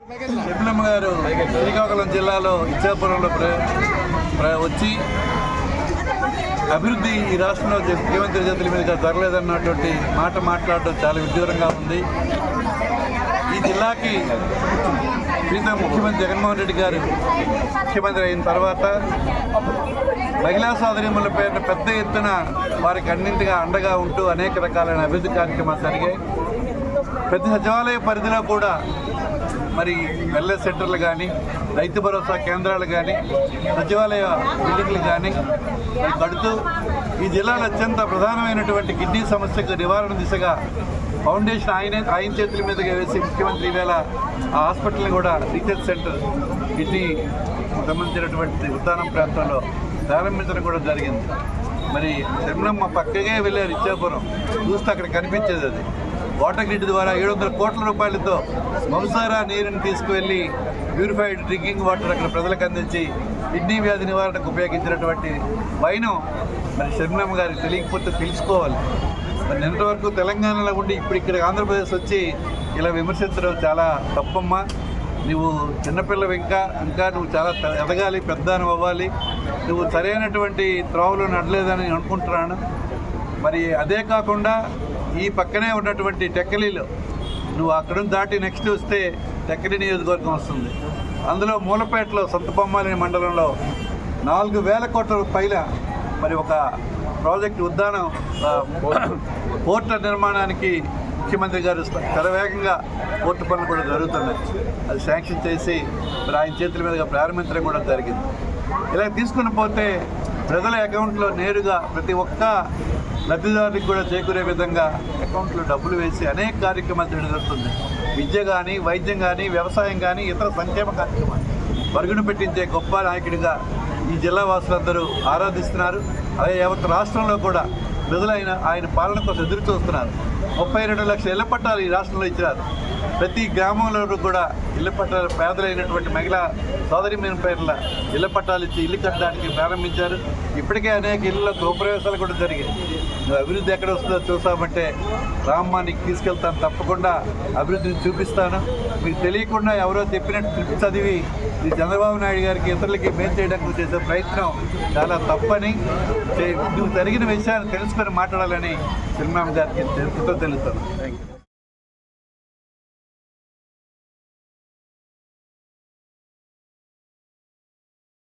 శర్మిలమ్మ గారు శ్రీకాకుళం జిల్లాలో ఇచ్చాపురంలో వచ్చి అభివృద్ధి ఈ రాష్ట్రంలో ముఖ్యమంత్రి చేతుల మీదుగా జరగలేదన్నటువంటి మాట మాట్లాడడం చాలా విడ్డూరంగా ఉంది. ఈ జిల్లాకి ప్రీతం ముఖ్యమంత్రి జగన్మోహన్ రెడ్డి గారు ముఖ్యమంత్రి అయిన తర్వాత మహిళా సోదరీమణుల పేరున పెద్ద ఎత్తున వారికి అన్నింటిగా అండగా ఉంటూ అనేక రకాలైన అభివృద్ధి కార్యక్రమాలు జరిగాయి. ప్రతి సచివాలయ పరిధిలో కూడా మరి వెల్నెస్ సెంటర్లు కానీ, రైతు భరోసా కేంద్రాలు కానీ, సచివాలయ బిల్డింగ్లు కానీ కడుతూ ఈ జిల్లాలో అత్యంత ప్రధానమైనటువంటి కిడ్నీ సమస్యకు నివారణ దిశగా ఫౌండేషన్ ఆయన చేతుల మీదుగా వేసి ముఖ్యమంత్రి వేళ ఆ హాస్పిటల్ని కూడా రీసెర్చ్ సెంటర్ కిడ్నీ సంబంధించినటువంటి ఉద్దానం ప్రాంతంలో ప్రారంభించడం కూడా జరిగింది. మరి శర్మిలమ్మ పక్కగా వెళ్ళారు ఇచ్చాపురం, చూస్తే అక్కడ కనిపించేది అది వాటర్ గ్రిడ్ ద్వారా 700 కోట్ల రూపాయలతో వంశారా నీరుని తీసుకువెళ్ళి ప్యూరిఫైడ్ డ్రింకింగ్ వాటర్ అక్కడ ప్రజలకు అందించి కిడ్నీ వ్యాధి నివారణకు ఉపయోగించినటువంటి వైనం మరి శర్మిలమ్మ గారికి తెలియకపోతే తెలుసుకోవాలి. మరి నిన్నటి వరకు తెలంగాణలో ఉండి ఇప్పుడు ఇక్కడ ఆంధ్రప్రదేశ్ వచ్చి ఇలా విమర్శించడం చాలా తప్పమ్మా. నువ్వు చిన్నపిల్లవి, ఇంకా నువ్వు చాలా ఎదగాలి, పెద్ద అవ్వాలి. నువ్వు సరైనటువంటి త్రోవలు నడలేదని అనుకుంటున్నాను. మరి అదే కాకుండా ఈ పక్కనే ఉన్నటువంటి టెక్కలిలో నువ్వు అక్కడ దాటి నెక్స్ట్ వస్తే టెక్కలి నియోజకవర్గం వస్తుంది. అందులో మూలపేటలో సంతబొమ్మాలి మండలంలో 4,000 కోట్ల పైన మరి ఒక ప్రాజెక్టు ఉద్దానం పోర్టు నిర్మాణానికి ముఖ్యమంత్రి గారు శరవేగంగా పోర్టు పనులు కూడా జరుగుతున్నాయి. అది శాంక్షన్ చేసి మరి ఆయన చేతుల మీదుగా ప్రారంభించడం కూడా జరిగింది. ఇలా తీసుకుని పోతే ప్రజల అకౌంట్లో నేరుగా ప్రతి ఒక్క లబ్ధిదారునికి కూడా చేకూరే విధంగా అకౌంట్లో డబ్బులు వేసి అనేక కార్యక్రమాలు జరుగుతుంది. విద్య కానీ, వైద్యం కానీ, వ్యవసాయం కానీ, ఇతర సంక్షేమ కార్యక్రమాలు పరుగును పెట్టించే గొప్ప నాయకుడిగా ఈ జిల్లా వాసులందరూ ఆరాధిస్తున్నారు. అదే యావత్ రాష్ట్రంలో కూడా ప్రజలు ఆయన పాలన కోసం ఎదురు చూస్తున్నారు. 32 లక్షల ఇళ్ల పట్టాలు ఈ రాష్ట్రంలో ఇచ్చినారు. ప్రతి గ్రామంలో కూడా ఇళ్ల పట్టాలు పేదలైనటువంటి మహిళా సోదరీమణుల పేర్ల ఇళ్ల పట్టాలు ఇచ్చి ఇల్లు కట్టడానికి ప్రారంభించారు. ఇప్పటికే అనేక ఇళ్ల గృహప్రవేశాలు కూడా జరిగాయి. నువ్వు అభివృద్ధి ఎక్కడ వస్తుందో చూసామంటే రామ్మానికి తీసుకెళ్తాను, తప్పకుండా అభివృద్ధిని చూపిస్తాను. మీకు తెలియకుండా ఎవరో చెప్పినట్టు చదివి ఈ చంద్రబాబు నాయుడు గారికి ఇతరులకి మేలు చేయడానికి చేసే ప్రయత్నం చాలా తప్పని, నువ్వు జరిగిన విషయాన్ని తెలుసుకొని మాట్లాడాలని శర్మిలమ్మ గారికి తెలుస్తాను. Thank you.